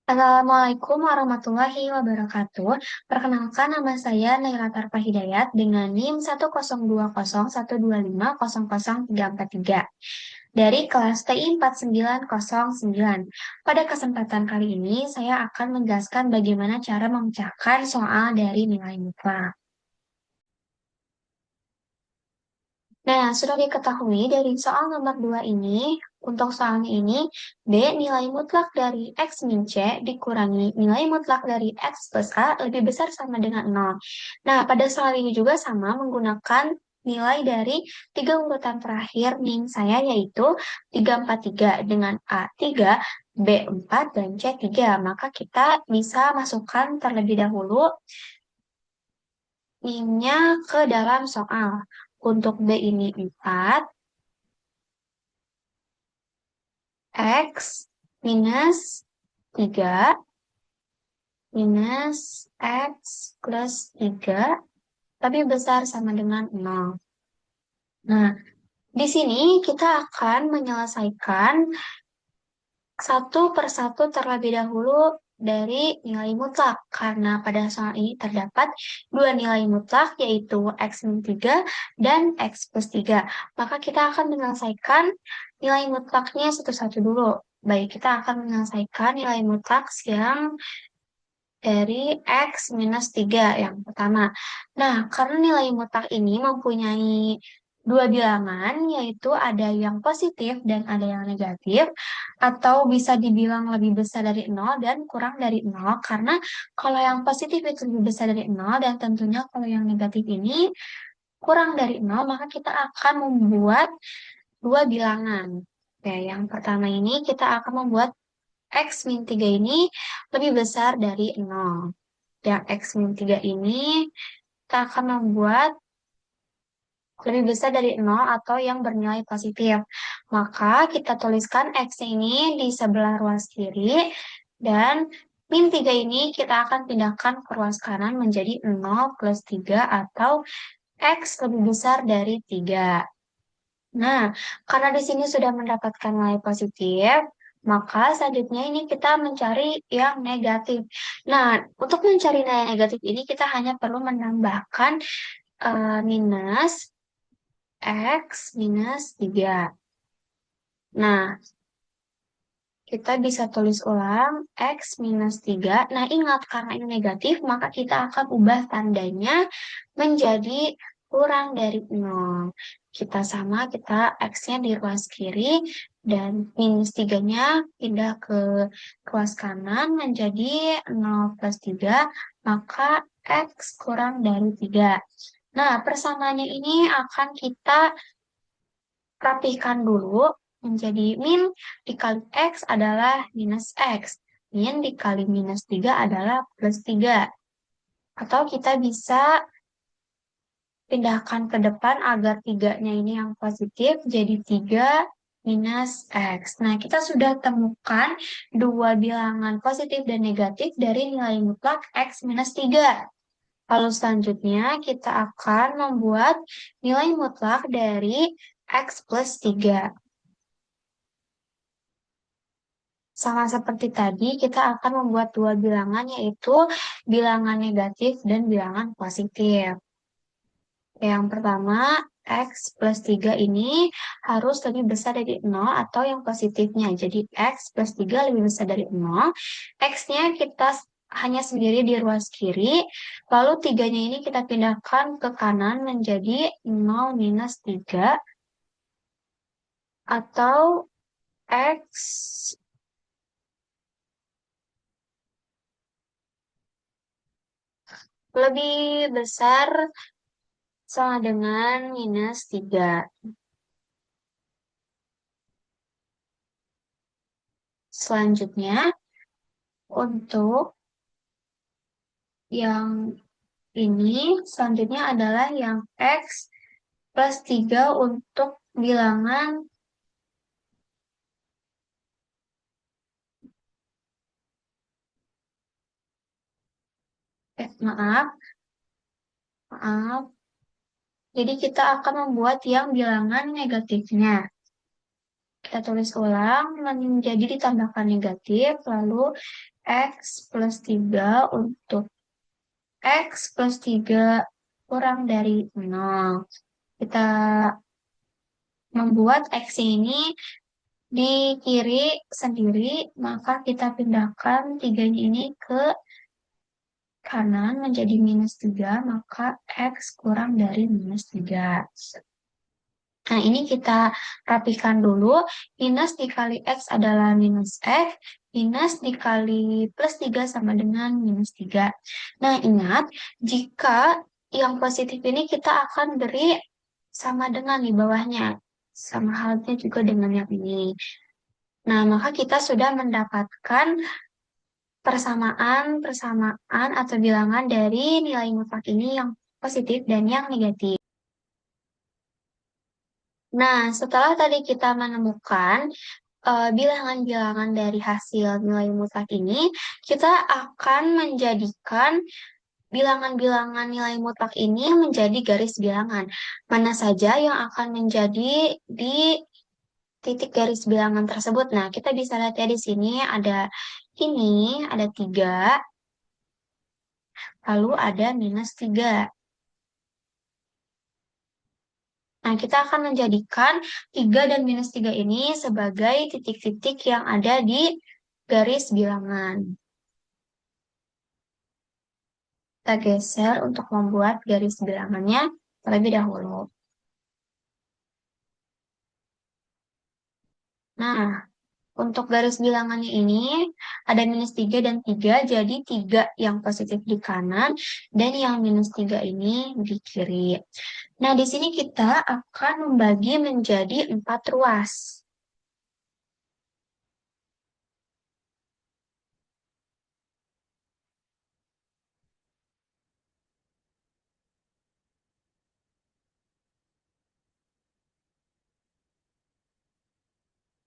Assalamualaikum warahmatullahi wabarakatuh. Perkenalkan nama saya Naila Tarfa Hidayat dengan NIM 1020125003433 dari kelas TI 4909. Pada kesempatan kali ini saya akan menjelaskan bagaimana cara memecahkan soal dari nilai mutlak. Nah, sudah diketahui dari soal nomor 2 ini, untuk soalnya ini, B nilai mutlak dari X min C dikurangi nilai mutlak dari X plus A lebih besar sama dengan 0. Nah, pada soal ini juga sama menggunakan nilai dari tiga urutan terakhir NIM saya yaitu 343 dengan A3, B4, dan C3. Maka kita bisa masukkan terlebih dahulu NIM-nya ke dalam soal. Untuk B ini 4, X minus 3 minus X plus 3 tapi besar sama dengan 0. Nah, di sini kita akan menyelesaikan satu persatu terlebih dahulu dari nilai mutlak, karena pada soal ini terdapat dua nilai mutlak, yaitu X min 3 dan X plus 3. Maka kita akan menyelesaikan nilai mutlaknya satu-satu dulu. Baik, kita akan menyelesaikan nilai mutlak yang dari X minus 3 yang pertama. Nah, karena nilai mutlak ini mempunyai dua bilangan, yaitu ada yang positif dan ada yang negatif, atau bisa dibilang lebih besar dari 0 dan kurang dari 0, karena kalau yang positif itu lebih besar dari 0, dan tentunya kalau yang negatif ini kurang dari 0, maka kita akan membuat dua bilangan. Oke, yang pertama ini kita akan membuat X min 3 ini lebih besar dari 0. Yang X min 3 ini kita akan membuat lebih besar dari 0 atau yang bernilai positif. Maka kita tuliskan X ini di sebelah ruas kiri, dan min 3 ini kita akan pindahkan ke ruas kanan menjadi 0 plus 3 atau X lebih besar dari 3. Nah, karena di sini sudah mendapatkan nilai positif, maka selanjutnya ini kita mencari yang negatif. Nah, untuk mencari nilai negatif ini kita hanya perlu menambahkan minus X minus 3. Nah, kita bisa tulis ulang X minus 3. Nah, ingat karena ini negatif, maka kita akan ubah tandanya menjadi kurang dari 0. Kita X-nya di ruas kiri, dan minus 3-nya pindah ke ruas kanan menjadi 0 plus 3, maka X kurang dari 3. Nah, persamaannya ini akan kita rapihkan dulu menjadi min dikali X adalah minus X. Min dikali minus 3 adalah plus 3. Atau kita bisa pindahkan ke depan agar 3-nya ini yang positif, jadi 3 minus X. Nah, kita sudah temukan dua bilangan positif dan negatif dari nilai mutlak X minus 3. Lalu selanjutnya kita akan membuat nilai mutlak dari X plus 3. Sama seperti tadi, kita akan membuat dua bilangan, yaitu bilangan negatif dan bilangan positif. Yang pertama, X plus 3 ini harus lebih besar dari 0 atau yang positifnya. Jadi, X plus 3 lebih besar dari 0. X-nya kita hanya sendiri di ruas kiri. Lalu 3-nya ini kita pindahkan ke kanan menjadi 0 minus 3. Atau X lebih besar sama dengan minus 3. Selanjutnya, untuk yang ini, selanjutnya adalah yang X plus 3 untuk bilangan, maaf. Jadi kita akan membuat yang bilangan negatifnya. Kita tulis ulang, menjadi ditambahkan negatif, lalu X plus 3 untuk X plus 3 kurang dari 0. Kita membuat X ini di kiri sendiri, maka kita pindahkan 3-nya ini ke kanan menjadi minus 3, maka X kurang dari minus 3. Nah, ini kita rapikan dulu. Minus dikali X adalah minus X. Minus dikali plus 3 sama dengan minus 3. Nah, ingat, jika yang positif ini kita akan beri sama dengan di bawahnya. Sama halnya juga dengan yang ini. Nah, maka kita sudah mendapatkan persamaan atau bilangan dari nilai mutlak ini yang positif dan yang negatif. Nah, setelah tadi kita menemukan bilangan-bilangan dari hasil nilai mutlak ini, kita akan menjadikan bilangan-bilangan nilai mutlak ini menjadi garis bilangan. Mana saja yang akan menjadi di titik garis bilangan tersebut. Nah, kita bisa lihat ya di sini ada 3, lalu ada minus 3. Nah, kita akan menjadikan 3 dan minus 3 ini sebagai titik-titik yang ada di garis bilangan. Kita geser untuk membuat garis bilangannya terlebih dahulu. Nah, untuk garis bilangannya ini ada minus 3 dan 3, jadi 3 yang positif di kanan dan yang minus 3 ini di kiri. Nah, di sini kita akan membagi menjadi 4 ruas.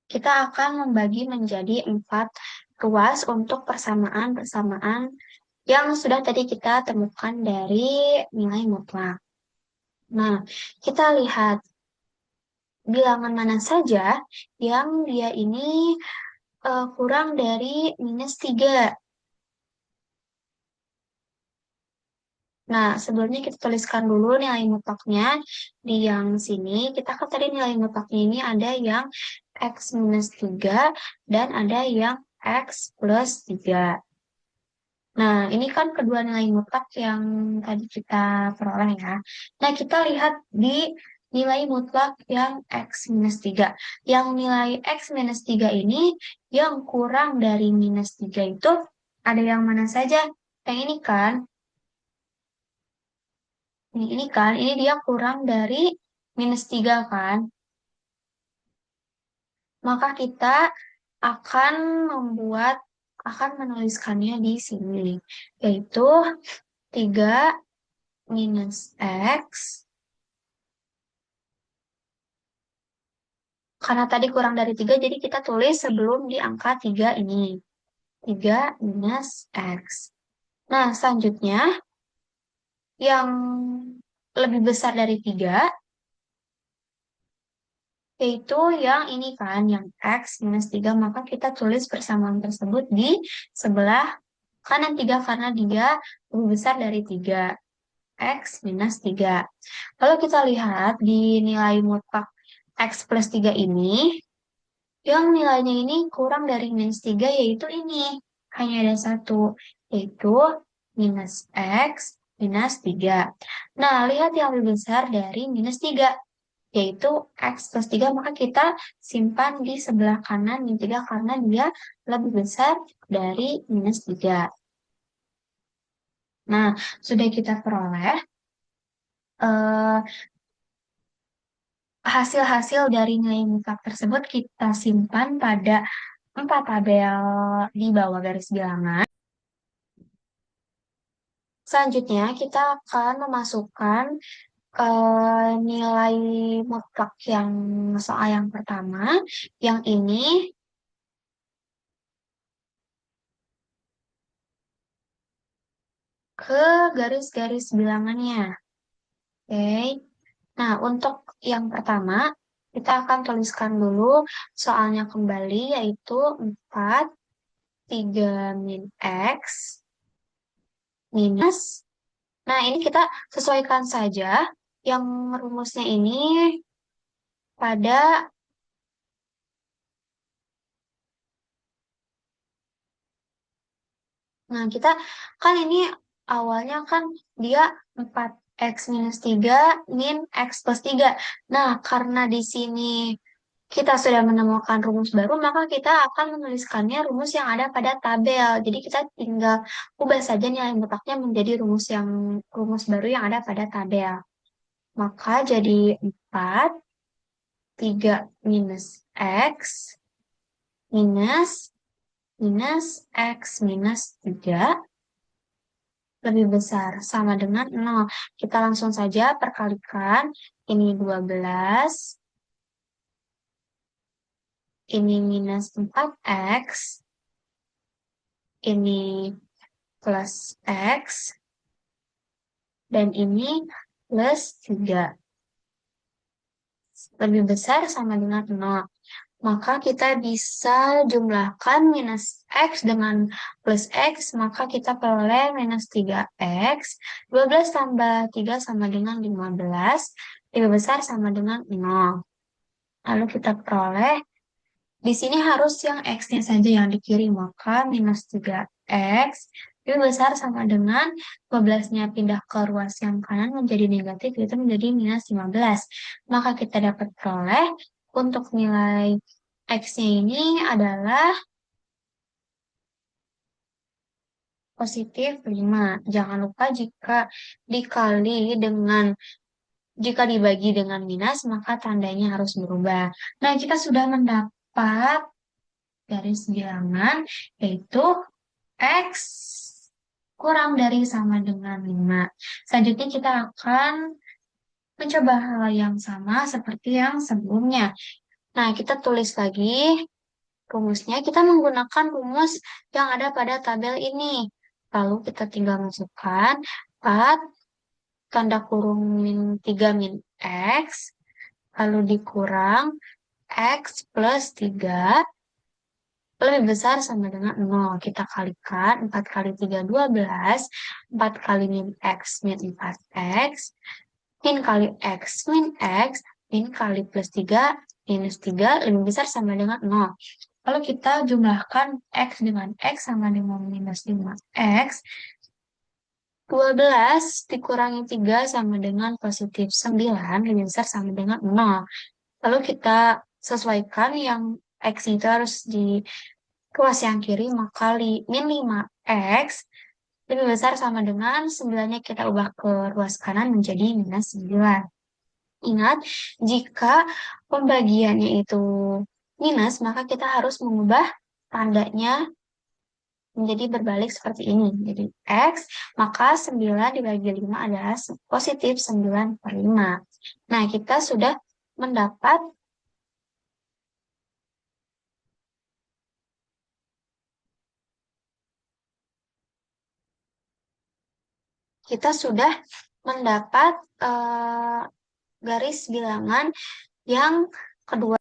Kita akan membagi menjadi 4 ruas untuk persamaan-persamaan yang sudah tadi kita temukan dari nilai mutlak. Nah, kita lihat bilangan mana saja yang dia ini kurang dari minus 3. Nah, sebelumnya kita tuliskan dulu nilai mutlaknya di yang sini. Kita kan tadi nilai mutlaknya ini ada yang X minus 3 dan ada yang X plus 3. Nah, ini kan kedua nilai mutlak yang tadi kita peroleh ya. Nah, kita lihat di nilai mutlak yang X minus 3. Yang nilai X minus 3 ini yang kurang dari minus 3 itu ada yang mana saja? Yang ini kan, ini dia kurang dari minus 3 kan. Maka kita akan akan menuliskannya di sini. Yaitu 3 minus X. Karena tadi kurang dari 3, jadi kita tulis sebelum di angka 3 ini. 3 minus X. Nah, selanjutnya, yang lebih besar dari 3, yaitu yang ini kan, yang X minus 3, maka kita tulis persamaan tersebut di sebelah kanan 3, karena dia lebih besar dari 3. X minus 3. Lalu kita lihat di nilai mutlak X plus 3 ini, yang nilainya ini kurang dari minus 3, yaitu ini. Hanya ada satu, yaitu minus X minus 3. Nah, lihat yang lebih besar dari minus 3, yaitu X plus 3, maka kita simpan di sebelah kanan min 3 karena dia lebih besar dari minus 3. Nah, sudah kita peroleh eh, hasil-hasil dari nilai mutlak tersebut kita simpan pada 4 tabel di bawah garis bilangan. Selanjutnya, kita akan memasukkan nilai mutlak yang soal yang pertama, yang ini ke garis-garis bilangannya. Oke. Nah, untuk yang pertama, kita akan tuliskan dulu soalnya kembali, yaitu 4 3 min X minus. Nah, ini kita sesuaikan saja yang rumusnya ini pada, nah kita kan ini awalnya kan dia 4X minus 3 min X plus 3. Nah, karena di sini kita sudah menemukan rumus baru, maka kita akan menuliskannya rumus yang ada pada tabel. Jadi kita tinggal ubah saja nilai mutlaknya menjadi rumus baru yang ada pada tabel. Maka jadi 4, 3 minus X minus minus X minus 3 lebih besar sama dengan 0. Kita langsung saja perkalikan. Ini 12, ini minus 4X, ini plus X, dan ini plus 3. Lebih besar sama dengan 0. Maka kita bisa jumlahkan minus X dengan plus X, maka kita peroleh minus 3X. 12 tambah 3 sama dengan 15, lebih besar sama dengan 0. Lalu kita peroleh, di sini harus yang X-nya saja yang di kiri, maka minus 3X lebih besar sama dengan 12-nya pindah ke ruas yang kanan menjadi negatif, itu menjadi minus 15. Maka kita dapat peroleh untuk nilai X-nya ini adalah positif 5. Jangan lupa jika dibagi dengan minus, maka tandanya harus berubah. Nah, kita sudah mendapat garis bilangan, yaitu X kurang dari sama dengan 5. Selanjutnya kita akan mencoba hal yang sama seperti yang sebelumnya. Nah, kita tulis lagi rumusnya. Kita menggunakan rumus yang ada pada tabel ini. Lalu kita tinggal masukkan 4 tanda kurung min 3 min X, lalu dikurang X plus 3 lebih besar sama dengan 0. Kita kalikan 4 kali 3, 12. 4 kali min X, min 4X. Min kali X, min X. Min kali plus 3, minus 3. Lebih besar sama dengan 0. Lalu kita jumlahkan X dengan X sama dengan minus 5X. 12 dikurangi 3 sama dengan positif 9. Lebih besar sama dengan 0. Lalu kita sesuaikan yang X itu harus di ruas yang kiri, maka min 5X lebih besar sama dengan 9-nya kita ubah ke ruas kanan menjadi minus 9. Ingat, jika pembagiannya itu minus, maka kita harus mengubah tandanya menjadi berbalik seperti ini. Jadi X, maka 9 dibagi 5 adalah positif 9/5. Nah, kita sudah mendapat kita sudah mendapat garis bilangan yang kedua.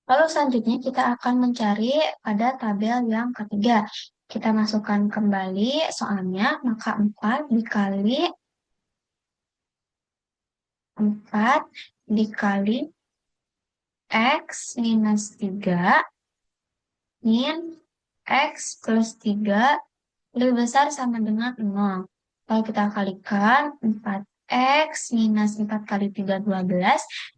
Lalu selanjutnya kita akan mencari pada tabel yang ketiga. Kita masukkan kembali soalnya, maka 4 dikali X minus 3 min X plus 3 lebih besar sama dengan 0. Kalau kita kalikan 4X minus 4 kali 3, 12.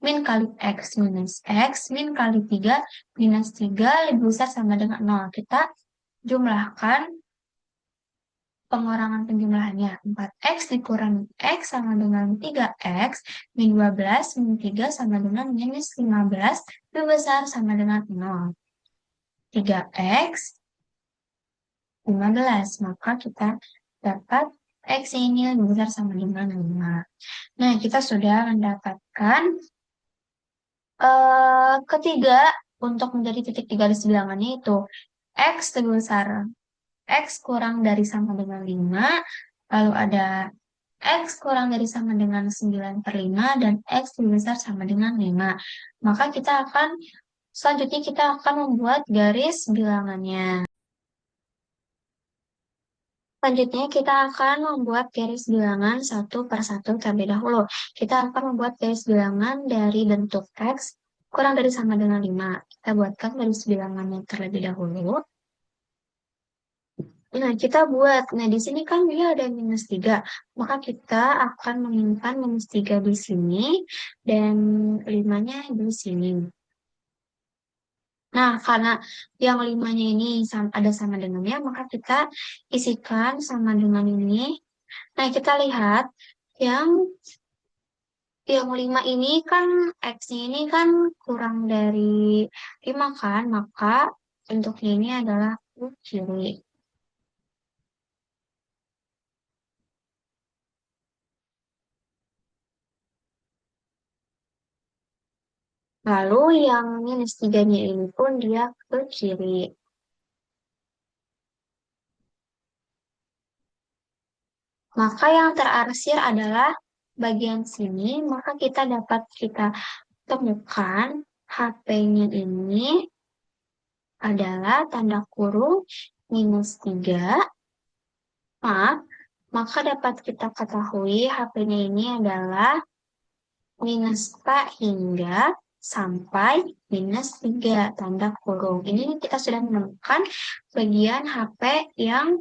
Min kali X minus X. Min kali 3 minus 3 lebih besar sama dengan 0. Kita jumlahkan pengurangan penjumlahannya. 4X dikurangi X sama dengan 3X. Min 12 min 3 sama dengan minus 15 lebih besar sama dengan 0. 3X 15. Maka kita dapat X ini lebih besar sama dengan 5. Nah, kita sudah mendapatkan ketiga untuk menjadi titik di garis bilangannya itu X lebih besar. X kurang dari sama dengan 5. Lalu ada X kurang dari sama dengan 9/5. Dan X lebih besar sama dengan 5. Maka kita akan Selanjutnya kita akan membuat garis bilangannya. Selanjutnya kita akan membuat garis bilangan satu per satu terlebih dahulu. Kita akan membuat garis bilangan dari bentuk X kurang dari sama dengan 5. Kita buatkan garis bilangannya terlebih dahulu. Nah, kita buat. Nah, di sini kan dia ada minus 3. Maka kita akan menyimpan minus 3 di sini dan 5-nya di sini. Nah, karena yang 5-nya ini ada sama dengannya, maka kita isikan sama dengan ini. Nah, kita lihat yang 5 ini kan X-nya ini kan kurang dari 5 kan, maka bentuknya ini adalah ke kiri. Lalu yang minus 3-nya ini pun dia ke kiri. Maka yang terarsir adalah bagian sini, maka kita temukan HP-nya ini adalah tanda kurung minus 3, maka dapat kita ketahui HP-nya ini adalah minus 4 hingga sampai minus 3 tanda kurung. Ini kita sudah menemukan bagian HP yang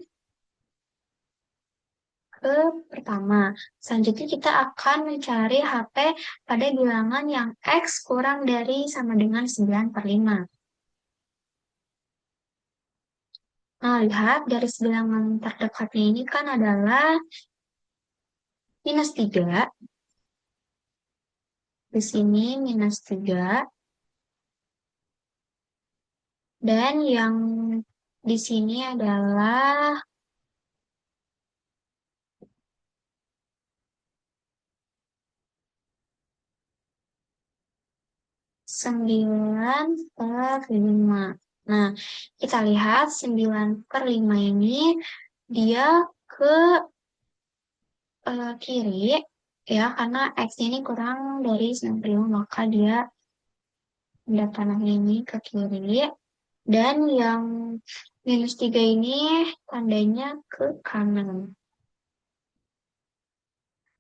ke pertama. Selanjutnya kita akan mencari HP pada bilangan yang X kurang dari sama dengan 9 per 5. Nah, lihat garis bilangan terdekatnya ini kan adalah minus 3. Di sini minus 3. Dan yang di sini adalah 9 per 5. Nah, kita lihat 9 per 5 ini dia ke kiri, ya, karena X ini kurang dari 95, maka dia pendatangannya ini ke kiri. Dan yang minus 3 ini tandanya ke kanan.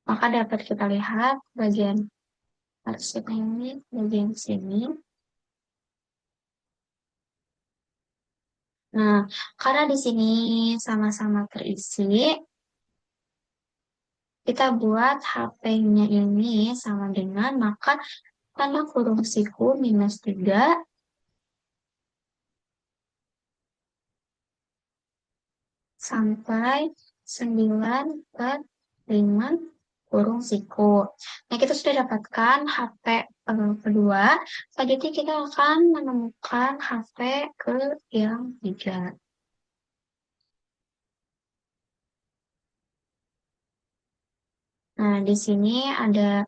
Maka dapat kita lihat bagian arsipnya ini, bagian sini. Nah, karena di sini sama-sama terisi, kita buat HP-nya ini sama dengan, maka tanda kurung siku minus 3 sampai 9 per 5 kurung siku. Nah, kita sudah dapatkan HP kedua. Selanjutnya kita akan menemukan HP ke yang 3. Nah, di sini ada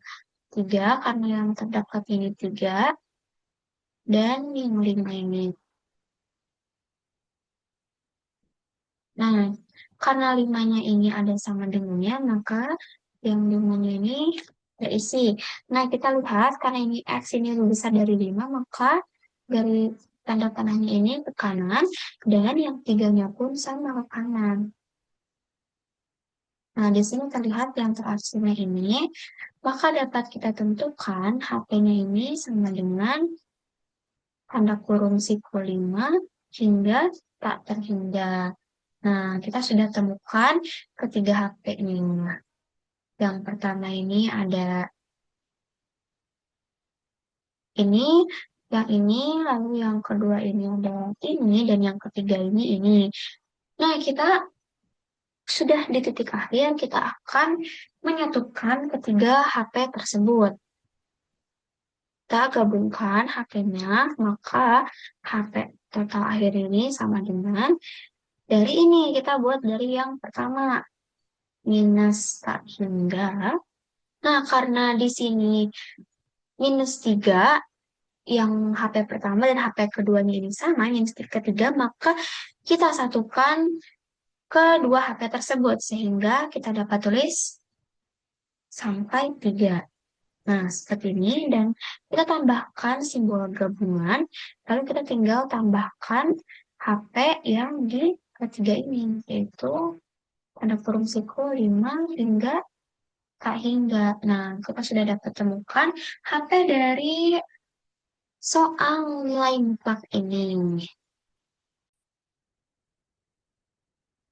3 karena yang terdekat ini 3 dan yang 5 ini. Nah, karena 5-nya ini ada sama dengannya, maka yang 5-nya ini terisi. Nah, kita lihat karena ini X ini lebih besar dari 5, maka dari tanda panahnya ini ke kanan, dan yang 3-nya pun sama ke kanan. Nah, di sini terlihat yang terakhirnya ini, maka dapat kita tentukan HP-nya ini sama dengan tanda kurung siku 5 hingga tak terhingga. Nah, kita sudah temukan ketiga HP-nya. Yang pertama ini ada ini, yang ini, lalu yang kedua ini ada ini, dan yang ketiga ini. Nah, kita sudah di titik akhir, kita akan menyatukan ketiga HP tersebut. Kita gabungkan HP-nya, maka HP total akhir ini sama dengan dari ini. Kita buat dari yang pertama, minus tak hingga. Nah, karena di sini minus 3, yang HP pertama dan HP keduanya ini sama, minus ketiga, maka kita satukan kedua HP tersebut, sehingga kita dapat tulis sampai 3. Nah, seperti ini, dan kita tambahkan simbol gabungan, lalu kita tinggal tambahkan HP yang di ketiga ini, yaitu tanda kurung siku 5 hingga Kak hingga. Nah, kita sudah dapat temukan HP dari soal nilai mutlak ini.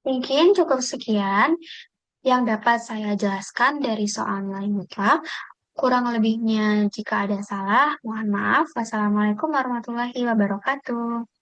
Mungkin cukup sekian yang dapat saya jelaskan dari soal nilai mutlak. Kurang lebihnya jika ada salah, mohon maaf. Wassalamualaikum warahmatullahi wabarakatuh.